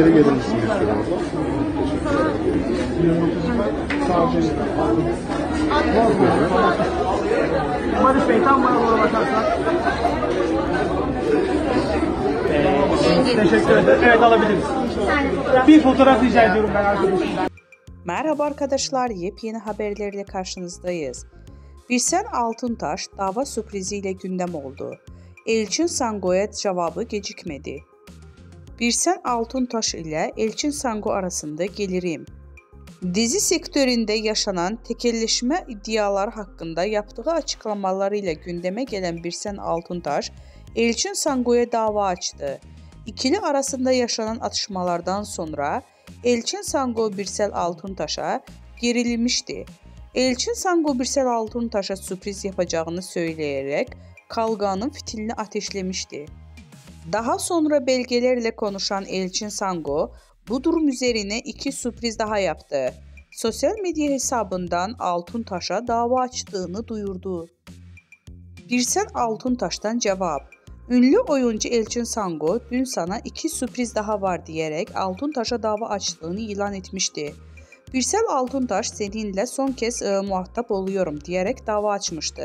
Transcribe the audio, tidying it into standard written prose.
yere gelir misiniz? Barış Bey tam bana doğru bakarsan. Teşekkür ederim. Evet, alabiliriz. Bir fotoğraf rica ediyorum ben arkadaşım. Merhaba arkadaşlar, yepyeni haberlerle karşınızdayız. Birsen Altuntaş dava sürpriziyle gündem oldu. Elçin Sango'ya cevabı gecikmedi. Birsen Altuntaş ile Elçin Sango arasında gelirim. Dizi sektöründe yaşanan tekelleşme iddiaları hakkında yaptığı açıklamalarıyla gündeme gelen Birsen Altuntaş, Elçin Sango'ya dava açtı. İkili arasında yaşanan atışmalardan sonra Elçin Sango Birsel Altuntaş'a gerilmişti. Elçin Sango Birsel Altuntaş'a sürpriz yapacağını söyleyerek kavganın fitilini ateşlemişti. Daha sonra belgelerle konuşan Elçin Sango bu durum üzerine iki sürpriz daha yaptı. Sosyal medya hesabından Altuntaş'a dava açtığını duyurdu. Birsel Altuntaş'tan cevap. Ünlü oyuncu Elçin Sango dün sana iki sürpriz daha var diyerek Altuntaş'a dava açtığını ilan etmişti. Birsel Altuntaş seninle son kez muhatap oluyorum diyerek dava açmıştı.